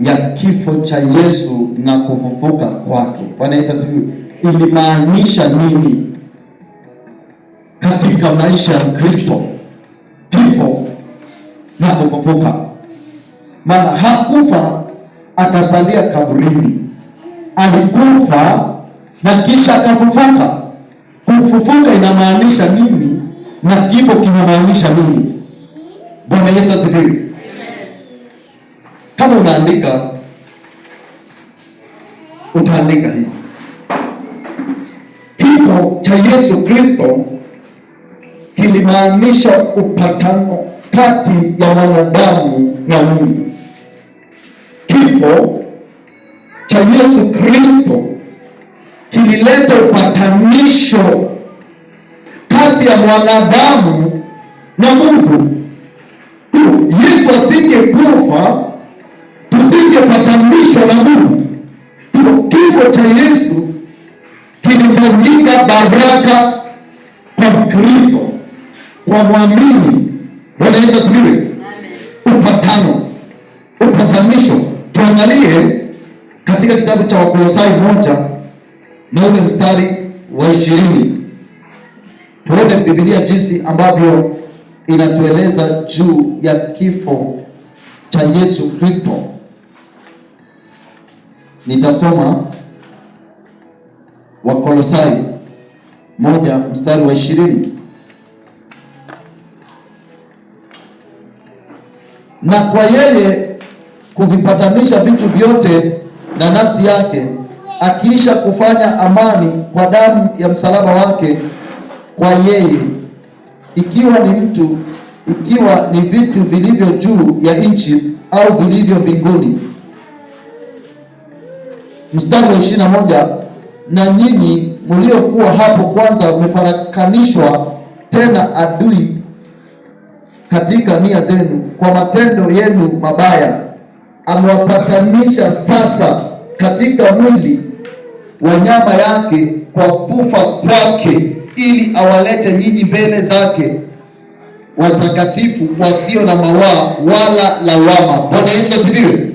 ya kifo cha Yesu na kufufuka kwake. Bwana Yesu asifiwe. Ilimaanisha nini katika maisha ya Kristo, kifo na kufufuka? Maana hakufa akasalia kaburini, alikufa na kisha akafufuka. Kufufuka inamaanisha nini na kifo kinamaanisha nini? Bwana Yesu asifiwe. Kama unaandika, utaandika hivi: kifo cha Yesu Kristo kilimaanisha upatano kati ya wanadamu na Mungu. Kifo cha Yesu Kristo kilileta upatanisho kati ya mwanadamu na Mungu. Yesu asingekufa, tusingepatanishwa na Mungu. Kifo cha Yesu kilifanyika baraka kwa Kristo, kwa mwamini. Bwana Yesu asifiwe. Upatanisho. Tuangalie katika kitabu cha Wakolosai 1 na ule mstari wa 20. Tuone Biblia jinsi ambavyo inatueleza juu ya kifo cha Yesu Kristo. Nitasoma Wakolosai 1 mstari wa 20. Na kwa yeye kuvipatanisha vitu vyote na nafsi yake, akiisha kufanya amani kwa damu ya msalaba wake, kwa yeye, ikiwa ni vitu vilivyo juu ya nchi au vilivyo mbinguni. Mstari wa 21, na nyinyi mliokuwa hapo kwanza mmefarakanishwa tena adui katika nia zenu kwa matendo yenu mabaya, amewapatanisha sasa katika mwili wa nyama yake kwa kufa kwake, ili awalete nyinyi mbele zake watakatifu, wasio na mawaa wala lawama. Bwana Yesu asifiwe.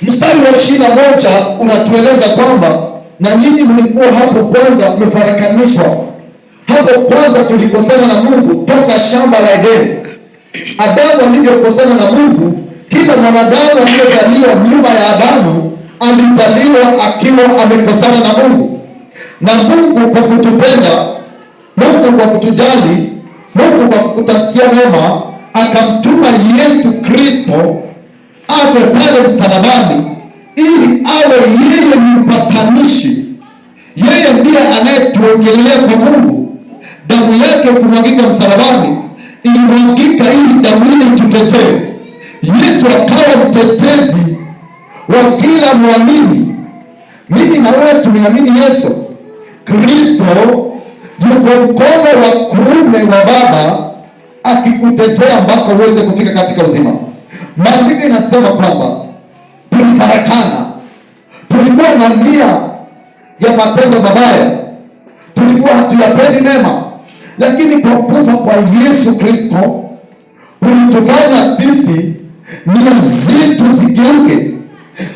Mstari wa 21 unatueleza kwamba na nyinyi mlikuwa hapo kwanza mmefarakanishwa. Hapo kwanza tulikosana na Mungu toka shamba la Edeni. Adamu alivyokosana na Mungu, kila mwanadamu aliyezaliwa nyuma ya Adamu alizaliwa akiwa amekosana na Mungu. Na Mungu kwa kutupenda, Mungu kwa kutujali, Mungu kwa kutakia mema, akamtuma Yesu Kristo afe pale msalabani ili awe yeye ni mpatanishi. Yeye ndiye anayetuongelea kwa Mungu. Damu yake kumwagika msalabani ilimwagika ili damu ile itutetee. Yesu akawa mtetezi wa kila muamini. Mimi na wewe tumeamini Yesu Kristo, yuko mkono wa kuume wa Baba akikutetea mpaka uweze kufika katika uzima. Maandiko inasema kwamba tulifarakana, tulikuwa na nia ya matendo mabaya, tulikuwa hatuyapendi mema, lakini kwa kufa kwa Yesu Kristo ulitufanya sisi nia zetu zigeuke,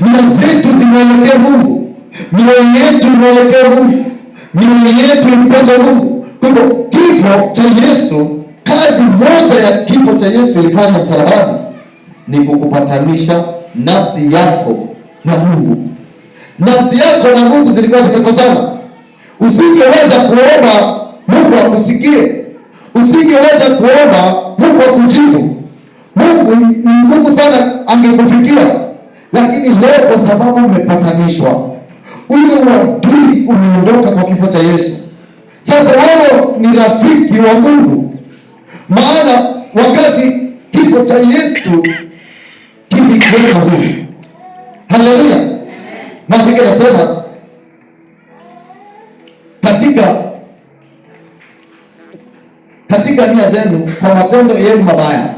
nia zetu zimwelekee Mungu, mioyo yetu imwelekee Mungu, mioyo yetu impende Mungu. Kwa hivyo kifo cha Yesu, kazi moja ya kifo cha Yesu ilifanya msalabani ni kukupatanisha nafsi yako na Mungu. Nafsi yako na Mungu zilikuwa zimekosana. Usingeweza kuomba Mungu akusikie, usingeweza kuomba Mungu akujibu. Mungu ni ngumu sana angekufikia, lakini leo kwa sababu umepatanishwa, ule uadui umeondoka kwa kifo cha Yesu. Sasa wewe ni rafiki wa Mungu, maana wakati kifo cha Yesu kilikuwa Mungu. Haleluya. Maandiko yanasema katika nia zenu kwa matendo yenu mabaya.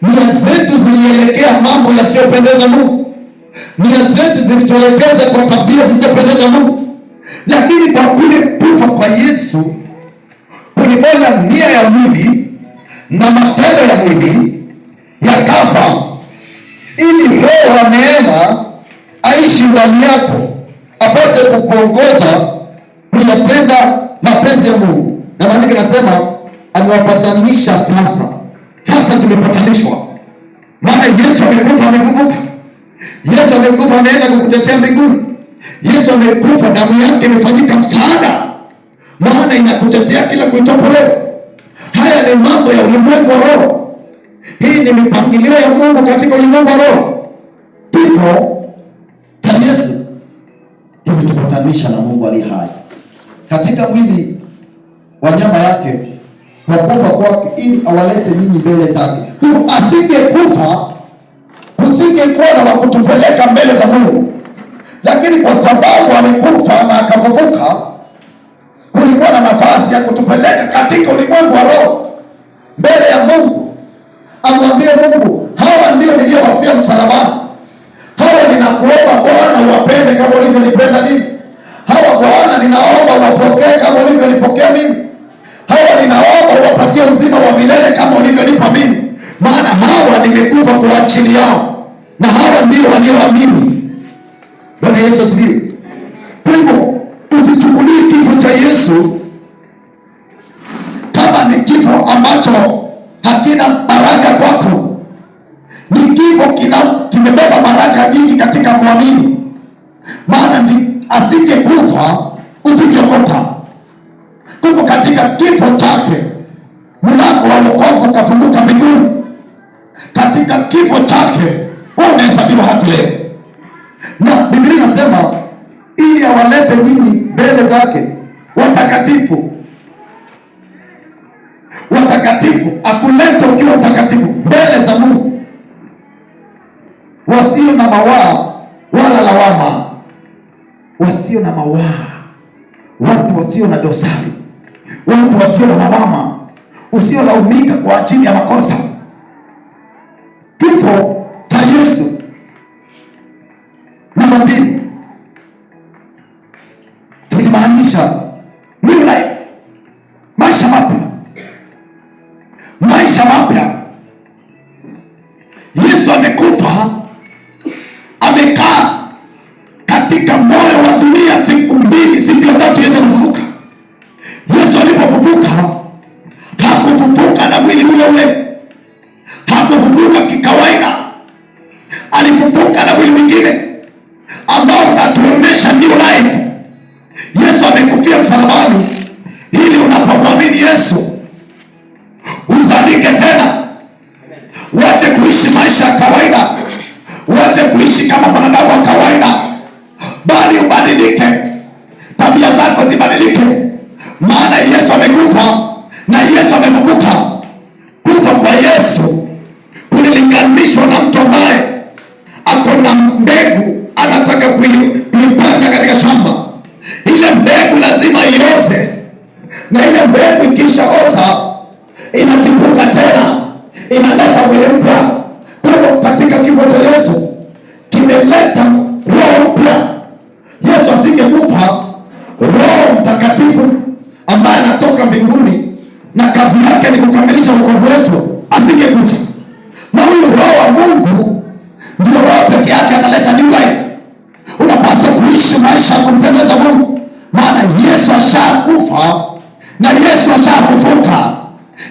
Nia zetu zilielekea mambo yasiyopendeza Mungu. Nia zetu zilituelekeza kwa tabia zisizopendeza Mungu. Lakini kwa kule kufa kwa Yesu kulifanya nia ya mwili na matendo ya mwili yakafa, ili Roho wa neema aishi ndani yako, apate kukuongoza kuyatenda mapenzi ya Mungu. Na maandiko yanasema amewapatanisha sasa. Sasa tumepatanishwa, maana Yesu amekufa, amefufuka. Yesu amekufa, ameenda kukutetea mbinguni. Yesu amekufa, damu yake imefanyika msaada, maana inakutetea kila kuitopo leo. Haya ni mambo ya ulimwengu wa roho. Hii ni mipangilio ya Mungu katika ulimwengu wa roho. Kifo cha Yesu kimetupatanisha na Mungu aliye hai katika mwili wa nyama yake kwa kufa kwake, ili awalete ninyi mbele zake. Asingekufa, kusingekuwa na wakutupeleka mbele za Mungu, lakini kwa sababu alikufa na akafufuka, kulikuwa na nafasi ya kutupeleka katika ulimwengu wa roho mbele ya Mungu. Amwambie Mungu, hawa ndio niliowafia msalabani. Hawa ninakuomba Bwana uwapende kama ulivyonipenda mimi. Hawa Bwana ninaomba uwapokee kama ulivyonipokea mimi. Hawa ninaomba uwapatie uzima wa milele kama ulivyonipa mimi. Maana hawa nimekufa kwa ajili yao, na hawa ndio walioamini. Bwana Yesu asifiwe. Kwa hivyo usichukulie kifo cha Yesu kama ni kifo ambacho hakina baraka kwako. Ni kifo kimebeba baraka nyingi katika muamini, maana asingekufa usingeokoka. Kwa hivyo katika kifo chake mlango wa wokovu ukafunguka mbinguni. Katika kifo chake wewe unahesabiwa haki leo, na Biblia inasema ili awalete nyinyi mbele zake watakatifu. Watakatifu, akulete ukiwa mtakatifu mbele za Mungu, wasio na mawaa wala lawama. Wasio na mawaa, watu wasio na dosari, watu wasio na lawama, usiolaumika kwa ajili ya makosa. Kifo cha Yesu. Namba 2, tulimaanisha new life, maisha mapya. Maisha mapya. Yesu amekufa, amekaa katika moyo wa dunia siku 2, siku ya 3 Yesu alifufuka. Yesu alipofufuka hakufufuka na mwili ule ule, hakufufuka kikawaida, alifufuka na mwili mwingine ambao unatuonyesha new life. Yesu amekufia msalabani ili unapomwamini Yesu uzalike tena, uache kuishi maisha ya kawaida, uache kuishi kama mwanadamu wa kawaida, bali ubadilike, tabia zako zibadilike. Maana Yesu amekufa na Yesu amefufuka. Kufa kwa Yesu kulilinganishwa na mtu ambaye ako na mbegu anataka kuipanda katika shamba. Ile mbegu lazima ioze, na ile mbegu ikishaoza inachipuka tena, inaleta mwili mpya. Kwa hivyo katika kifo cha Yesu kimeleta roho mpya. Yesu asingekufa, Roho Mtakatifu ambaye anatoka mbinguni na kazi yake ni kukamilisha wokovu wetu asingekuja. Na huyu Roho wa Mungu ndio roho peke yake analeta new life. Unapaswa kuishi maisha ya kumpendeza Mungu, maana Yesu ashakufa na Yesu ashafufuka.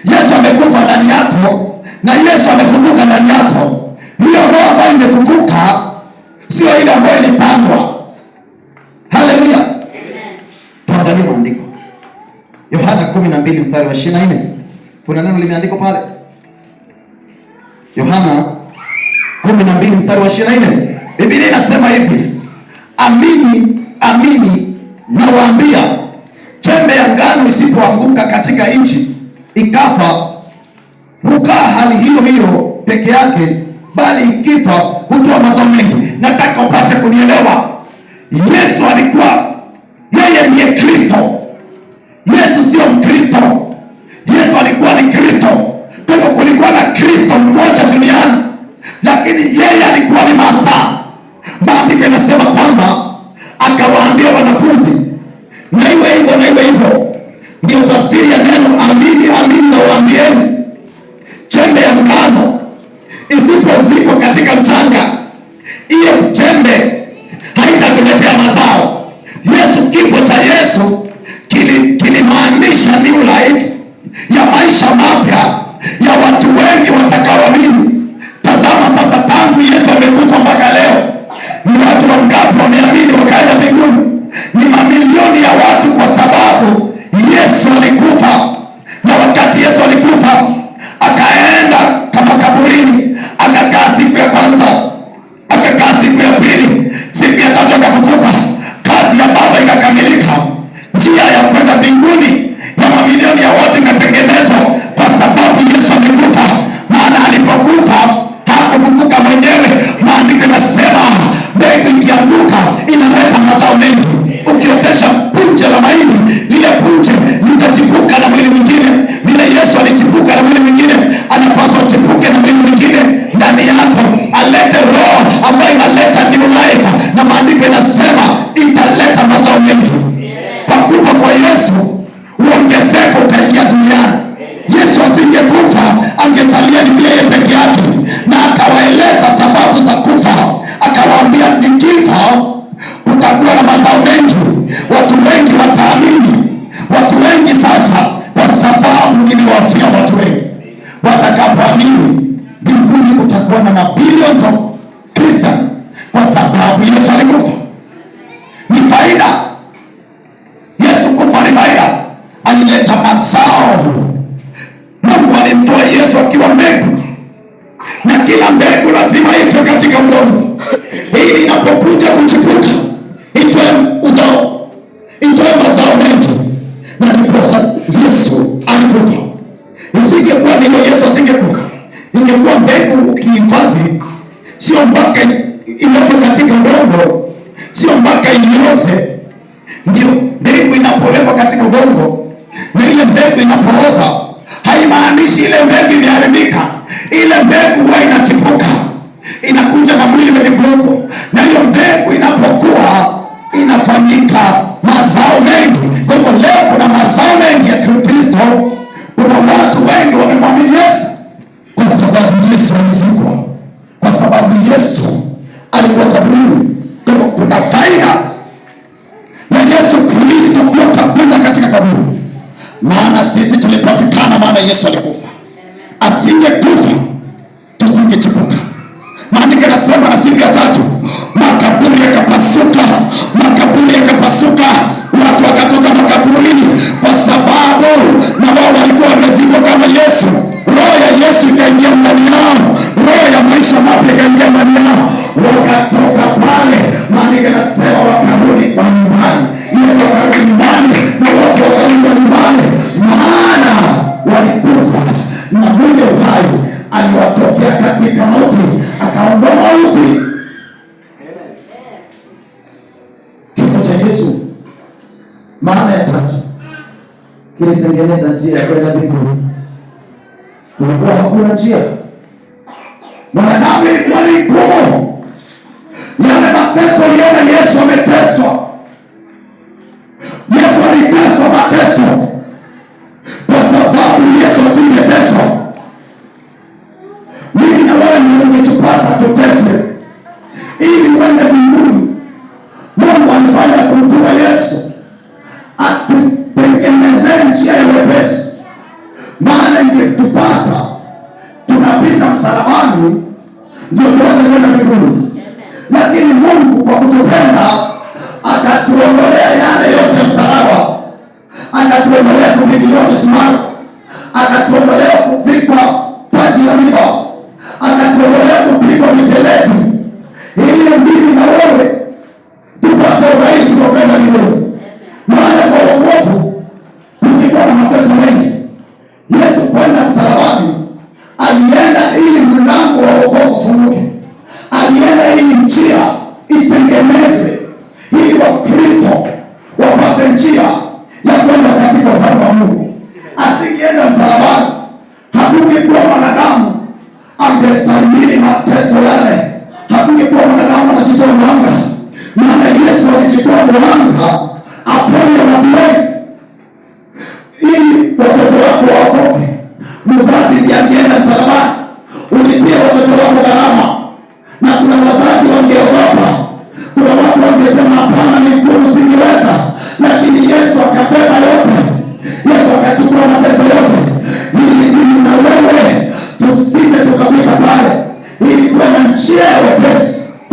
Yesu amekufa ndani yako na Yesu amefufuka ndani yako. Hiyo roho ambayo imefufuka sio ile ambayo ilipangwa. Haleluya. Tuangalie maandiko. Yohana 12 mstari wa 24. Kuna neno limeandikwa pale. Yohana 12 mstari wa 24. Biblia inasema hivi: amini amini nawaambia, chembe ya ngano isipoanguka katika nchi ikafa, hukaa hali hiyo hiyo peke yake, bali ikifa hutoa mazao mengi. Nataka upate kunielewa. Yesu alikuwa yeye ndiye Kristo. Yesu sio Mkristo. Yesu alikuwa ni Kristo. Kwa hivyo kulikuwa na Kristo mmoja duniani, lakini yeye alikuwa ni master. Maandiko yanasema kwamba akawaambia wanafunzi, na iwe hivyo na iwe hivyo. Ndio tafsiri ya neno amini amini nawaambieni, chembe ya ngano isipozikwa katika mchanga Yesu kilimaanisha new life ya maisha mapya ya watu wengi watakaoamini. Tazama sasa, tangu Yesu amekufa mpaka leo, ni watu wangapi wameamini wakaenda mbinguni? Ni mamilioni ya watu, kwa sababu Yesu alikufa. Na wakati Yesu alikufa, akaenda kama kaburini, akakaa siku ya kwanza, akakaa siku ya pili, siku ya tatu akafufuka. Kazi ya Baba ikakamilika. Njia ya kwenda mbinguni ya mamilioni ya watu ikatengenezwa kwa sababu Yesu alikufa. Maana alipokufa hakufufuka mwenyewe. Maandiko yanasema mbegu ikianguka inaleta mazao mengi. Ukiotesha punje la mahindi, lile punje litachipuka na mwili mwingine. Vile Yesu alichipuka na mwili mwingine, anapaswa chipuke na mwili mwingine ndani yako, alete roho ambayo inaleta new life, na maandiko yanasema italeta mazao mengi. Kwa kufa kwa Yesu uongezeko utaingia duniani. Yesu asingekufa, angesalia ni yeye peke yake, na akawaeleza sababu za kufa. Akawaambia, nikifa kutakuwa na mazao mengi, watu wengi wataamini. Watu wengi sasa, kwa sababu niliwafia watu wengi, watakapoamini mbinguni kutakuwa na mabilions of Christians, kwa sababu Yesu alikufa. Ni faida. Yesu kufa ni faida. Alileta mazao. Mungu alimtoa Yesu akiwa mbegu, na kila mbegu lazima ife katika udongo ili inapokuja kuchipuka itoe uzao, itoe mazao mengi. Na ndiposa Yesu alikufa. Isingekuwa ni Yesu asingekufa. Ingekuwa mbegu ukihifadhi, sio mpaka iwepo katika udongo, sio mpaka ioze. Ndio mbegu inapowekwa katika udongo, na ile mbegu inapooza, haimaanishi ile mbegu imeharibika. Ile mbegu huwa inachipuka, inakuja na mwili wenye nguvu, na hiyo mbegu inapokuwa inafanyika mazao mengi. Kwa hivyo leo kuna mazao mengi ya Kristo. Kuna watu wengi wamemwamini Yesu kwa sababu Yesu alizikwa, kwa sababu Yesu alikuwa kaburini. Kwa hivyo kuna faida na Yesu Kristo kuwa kaburi katika kaburi, maana sisi tulipatikana. Maana Yesu alikufa. Asingekufa tusingechipuka. Maandiko yanasema na siku ya tatu makaburi yakapasuka, makaburi yakapasuka, watu wakatoka makaburini, kwa sababu na wao walikuwa wamezikwa kama Yesu. Roho ya Yesu ikaingia ndani yao, roho ya maisha mapya ikaingia ndani yao, wakatoka pale. Maandiko yanasema wakarudi kwa nyumbani. Yesu akarudi nyumbani na watu wakarudi nyumbani, maana walikufa na mwenye uhai aliwatokea katika mauti, akaondoa mauti. Kifo cha Yesu, maana ya tatu, kilitengeneza njia ya kwenda mbinguni. Kulikuwa hakuna njia. Mwanadamu ilikuwa ni ngumu. Yale mateso aliona Yesu ameteswa. Yesu aliteswa mateso kwa sababu Yesu asingeteswa. Mimi na wewe ni wenye tupasa tuteswe ili kwenda mbinguni. Mungu alifanya kumtuma Yesu atutengenezee njia ya wepesi, maana ingetupasa tunapita msalabani ndio tuweze kwenda mbinguni. Lakini Mungu kwa kutupenda akatuondolea yale yote ya msalaba, akatuondolea kupigiwa misumari, akatuondolea kuvikwa taji la miiba, akatuondolea kupigwa mijeledi, ili mimi na wewe tupate urahisi wa kwenda mbinguni. Maana kwa wokovu kulikuwa na mateso mengi. Yesu kwenda msalabani, alienda ili mlango wa wokovu ufunguke. Alienda ili njia itengenezwe, ili Wakristo wapate njia ya kwenda katika ufalme wa Mungu. Asingeenda msalabani, hakungekuwa mwanadamu angestahimili mateso yale. Hakungekuwa mwanadamu anajitoa mwanga, maana Yesu alijitoa mwanga aponye watu wengi, ili watoto wako waokoke. Mzazi ndiye alienda msalabani, ulipia watoto wako gharama, na kuna wazazi wangeogopa. Kuna watu wangesema hapana, ni ngumu, singeweza. Lakini Yesu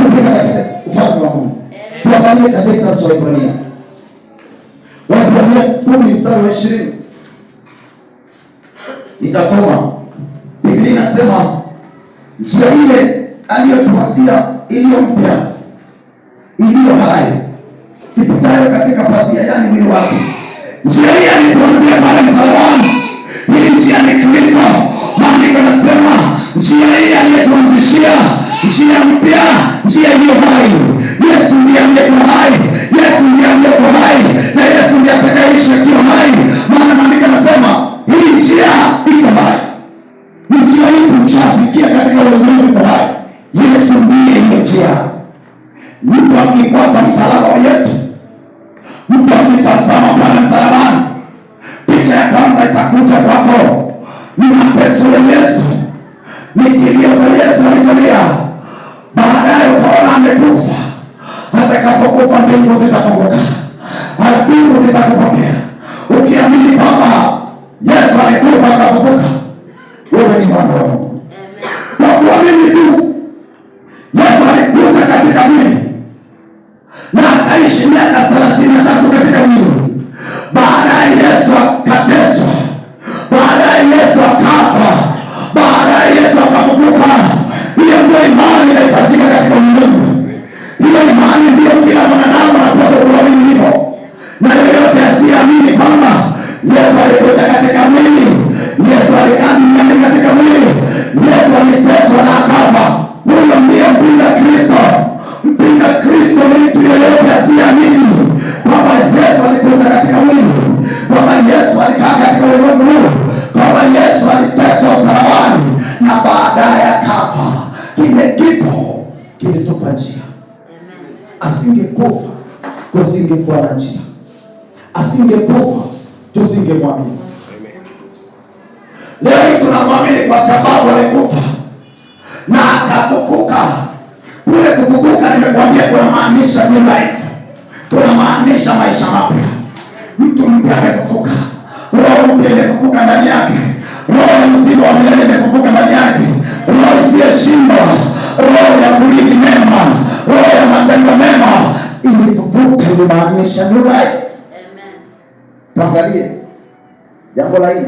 kufika katika ufalme wa Mungu. Tuangalie katika kitabu cha Waebrania. Waebrania 10 mstari wa 20. Nitasoma. Biblia inasema njia ile aliyotuanzia iliyo mpya, iliyo hai, ipitayo katika pazia, yani mwili wake. Njia hii alituanzia pale msalabani. Hii njia ni Kristo. Maandiko yanasema njia hii aliyetuanzishia njia mpya, njia iliyo hai. Yesu ndiye aliyekuwa hai, Yesu ndiye aliyekuwa hai, na Yesu ndiye atakayeishi akiwa hai. Maana maandiko yanasema hii njia iko hai. Njia hii utafikia katika ulimwengu hai. Yesu ndiye hiyo njia. Mtu akifuata msalaba wa Yesu, mtu akitazama pale msalabani, picha ya kwanza itakuja kwako ni mateso ya Yesu, ni kilio cha Yesu alicholia. Baadaye utaona amekufa. Atakapokufa mbingu zitafunguka, mbingu zitakupokea. Ukiamini kwamba Yesu alikufa akafufuka, wewe ni mwana wa Mungu. Kwa kuamini tu Yesu alikuja katika mwili na akaishi miaka 33 katika mwili. Baadaye Yesu akateswa, baadaye Yesu akafa, baadaye Yesu akafufuka. Hiyo ndio imani inahitajika katika ulimwengu. Hiyo imani ndio kila mwanadamu anapaswa kuamini hivyo. Na yeyote asiamini kwamba Yesu alikuja katika mwili, Yesu alikaa duniani katika mwili, Yesu aliteswa na akafa, huyo ndiye mpinga Kristo. Mpinga Kristo ni mtu yeyote asiamini kwamba Yesu alikuja katika mwili, kwamba Yesu alikaa katika ulimwengu huu, kwamba Yesu aliteswa msalabani na baadaye akafa. Kile kifo kilitupa njia. Asingekufa tusingekuwa na njia, asingekufa tusingemwamini. Leo hii tunamwamini kwa sababu alikufa na akafufuka. Kule kufufuka nimekuambia kuna maanisha new life, kuna maanisha maisha mapya. Mtu mpya amefufuka, roho mpya imefufuka ndani yake, roho ya mzigo wa milele imefufuka ndani yake, roho isiyoshindwa, roho ya kurithi mema, roho ya matendo mema ilifufuka. Inamaanisha new life. Amen. Tuangalie jambo la 4.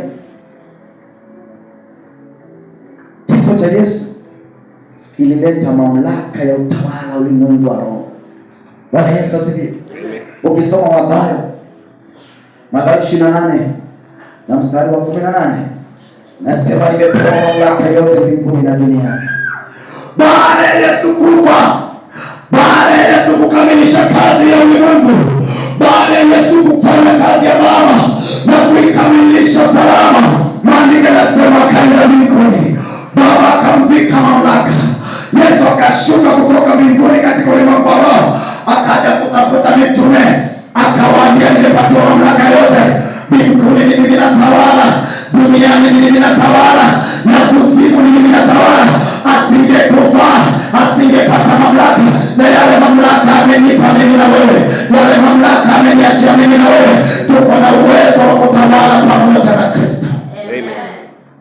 Kifo cha Yesu kilileta mamlaka ya utawala ulimwengu wa roho. Bwana Yesu asifiwe. Ukisoma Mathayo 28 na mstari wa 18, nasema nimepewa mamlaka yote mbinguni na duniani. Baada ya Yesu kufa, baada ya Yesu kukamilisha kazi ya ulimwengu, baada ya Yesu kufanya kazi ya Baba na kuikamilisha salama, maandiko yanasema akaenda mbinguni. Baba akamvika mamlaka. Yesu akashuka kutoka mbinguni katika ulimwengu wa roho, akaja kutafuta mitume, akawaambia nimepatiwa mamlaka yote. Mbinguni ni mimi natawala, duniani ni mimi natawala, na kuzimu ni mimi natawala. Asingekufa, asingepata mamlaka, na yale mamlaka amenipa mimi na wewe, yale mamlaka ameniachia mimi na wewe. Tuko na uwezo wa kutawala pamoja na Kristo. Amen.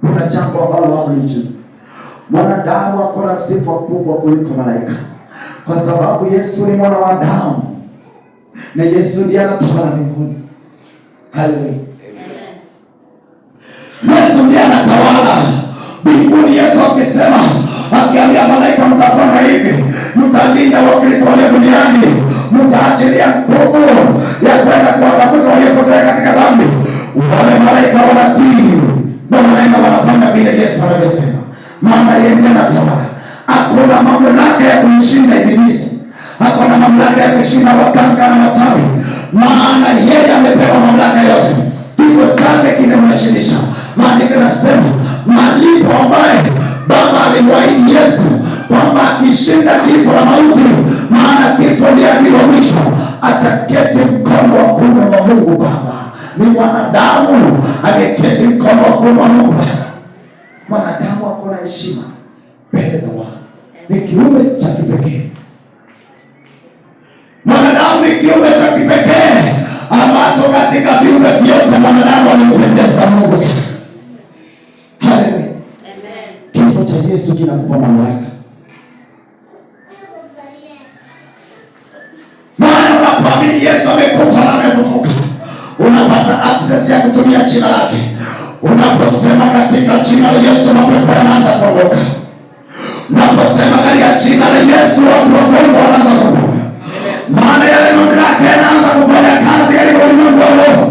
Kuna jambo ambalo hamlijui. Mwanadamu ako na sifa kubwa kuliko malaika, kwa sababu Yesu ni mwana wa Adamu na Yesu ndiye anatawala mbinguni. Haleluya. Yesu ndiye anatawala mbinguni. Yesu akisema, akiambia malaika mtafanya hivi, mtalinda Wakristo walio duniani, mtaachilia nguvu ya kwenda kuwatafuta waliopotea katika dhambi. Wale malaika wanatii na malaika wanafanya vile Yesu anavyosema. Maana yeye ndiye anatawala. Hakuna mamlaka ya kumshinda ibilisi, hakuna mamlaka ya kushinda waganga na wachawi, maana yeye amepewa mamlaka yote. Kifo chake kinamshindisha. Maandiko yanasema malipo ambaye Baba alimwahidi Yesu kwamba akishinda kifo na mauti, maana kifo ndiye adui wa mwisho, ataketi mkono wa kuume wa Mungu Baba. Ni mwanadamu ameketi mkono wa kuume wa Mungu Baba. Mwanadamu ako na heshima mbele za Bwana. Ni kiumbe cha kipekee. Mwanadamu ni kiumbe cha kipekee ambacho katika viumbe vyote mwanadamu anampendeza Mungu sana. Haleluya. Amen. Kifo cha Yesu kinakupa mamlaka. unapoamini Yesu amekufa na amefufuka, unapata access ya kutumia jina lake. Unaposema katika jina la Yesu, mapepo yanaanza kuondoka. Unaposema katika jina la Yesu, watu wagonjwa wanaanza kupona. Maana yale mamlaka yanaanza kufanya kazi katika ulimwengu wa roho,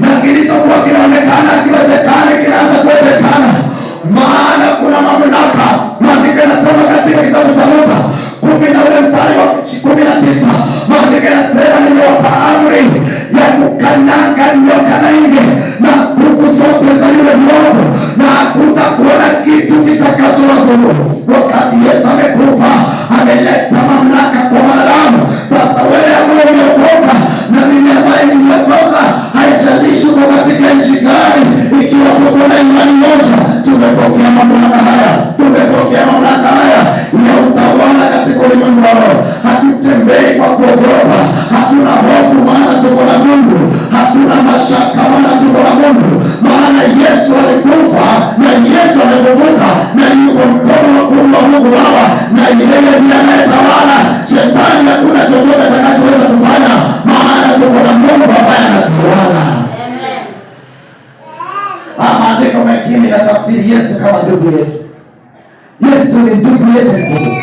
na kilichokuwa kinaonekana kiwezekane kinaanza kuwezekana. Maana kuna mamlaka. Maandiko yanasema katika kitabu cha Luka 10:19, maandiko yanasema nimewapa amri ya kukanyaga nyoka na nge na nguvu zote za yule mwovu, na hakutakuwa na kitu kitakachowadhuru. Wakati Yesu amekufa, ameleta mamlaka kwa wanadamu. Sasa wewe ambaye umeokoka na mimi ambaye nimeokoka, haijalishi uko katika nchi gani, ikiwa tuko na imani moja, tumepokea mamlaka haya. Tumepokea mamlaka haya ya utawala katika ulimwengu wa roho. Hatutembei kwa kuogopa, hatuna hofu, maana tuko na Mungu. Hatuna mashaka, maana tuko na Mungu. Maana Yesu alikufa na Yesu amefufuka na yuko mkono wa kuume wa Mungu Baba, na yeye ndiye anayetawala. Shetani hakuna chochote atakachoweza kufanya, maana tuko na Mungu ambaye anatawala. Maandiko mengine na tafsiri Yesu kama ndugu yetu. Yesu ni ndugu yetu mkubwa.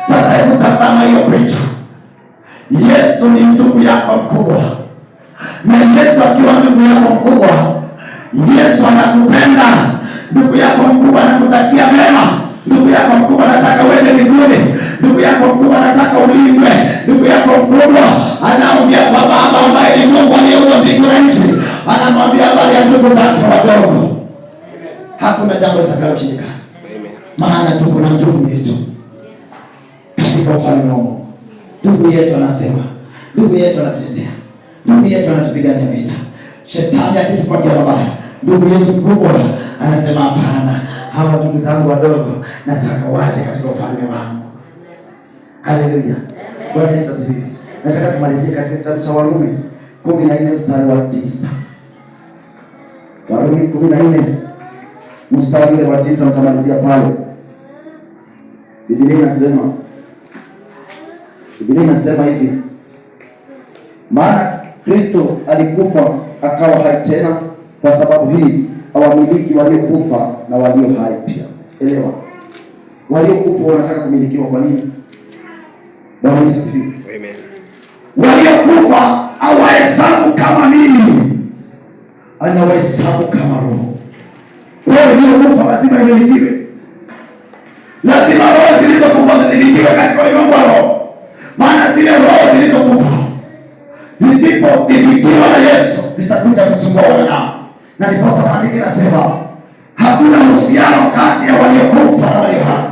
Sasa hebu tazama hiyo picha. Yesu ni ndugu yako mkubwa, na Yesu akiwa ndugu yako mkubwa, Yesu anakupenda. Ndugu yako mkubwa anakutakia mema. Ndugu yako mkubwa anataka uende mbinguni. Ndugu yako mkubwa anataka ulindwe. Ndugu yako mkubwa anaongea kwa Baba ambaye ni Mungu aliyeumba mbingu na nchi. Anamwambia habari ya ndugu zake wadogo. Hakuna jambo litakaloshindikana, maana tuko na ndugu yetu katika ufalme wa Mungu. Ndugu yetu anasema, ndugu yetu anatutetea, ndugu yetu anatupigania vita. Shetani akitupangia mabaya, ndugu yetu mkubwa anasema hapana, hawa ndugu zangu wadogo nataka waje katika ufalme wangu. Haleluya. Bwana Yesu asifiwe. Nataka tumalizie katika kitabu cha Warumi 14:9. Warumi 14:9 mtamalizia pale. Biblia inasema hivi: maana Kristo alikufa akawa hai tena, kwa sababu hii hawamiliki waliokufa na walio hai pia. Elewa, waliokufa wanataka kumilikiwa. Kwa nini? Bwana Yesu asifiwe. Amen. Waliokufa hawahesabu kama nini? Anawahesabu kama roho. Roho iliyokufa lazima imilikiwe. Lazima roho zilizokufa zidhibitiwe katika ulimwengu wa roho. Maana zile roho zilizokufa zisipodhibitiwa na Yesu zitakuja kusumbua wanadamu. Na ndipo maandiko yanasema hakuna uhusiano kati ya waliokufa na walio hai.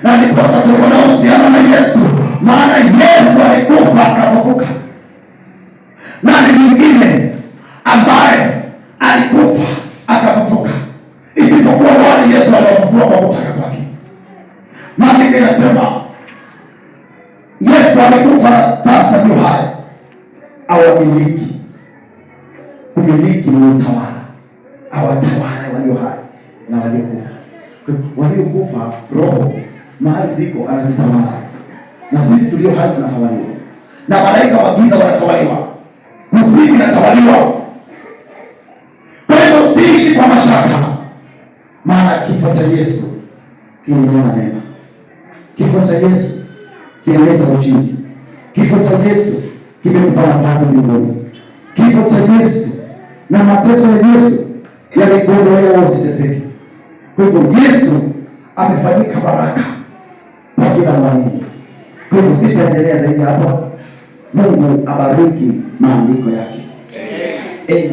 Na ndipo tuko na uhusiano na Yesu, maana Yesu alikufa akafufuka. Nani mwingine ambaye alikufa akafufuka isipokuwa wale Yesu aliyofufua kwa kutaka kwake? Maandiko yanasema Yesu alikufa, sasa yu hai. Awamiliki. Kumiliki ni utawala. Awatawala walio hai na waliokufa. Waliokufa roho mahali ziko anazitawala, na sisi tulio hai tunatawaliwa, na malaika wa giza wanatawaliwa, muziki unatawaliwa. Kwa hiyo usiishi kwa mashaka, maana kifo cha Yesu kinanena mema. Kifo cha Yesu kinaleta ushindi. Kifo cha Yesu kimekupa nafasi mbinguni. Kifo cha Yesu na mateso ya Yesu yalikuondolea usiteseke. Kwa hivyo Yesu amefanyika baraka kwa kila mwamini. Kwa hivyo sitaendelea zaidi hapa. Mungu abariki maandiko yake. Amen.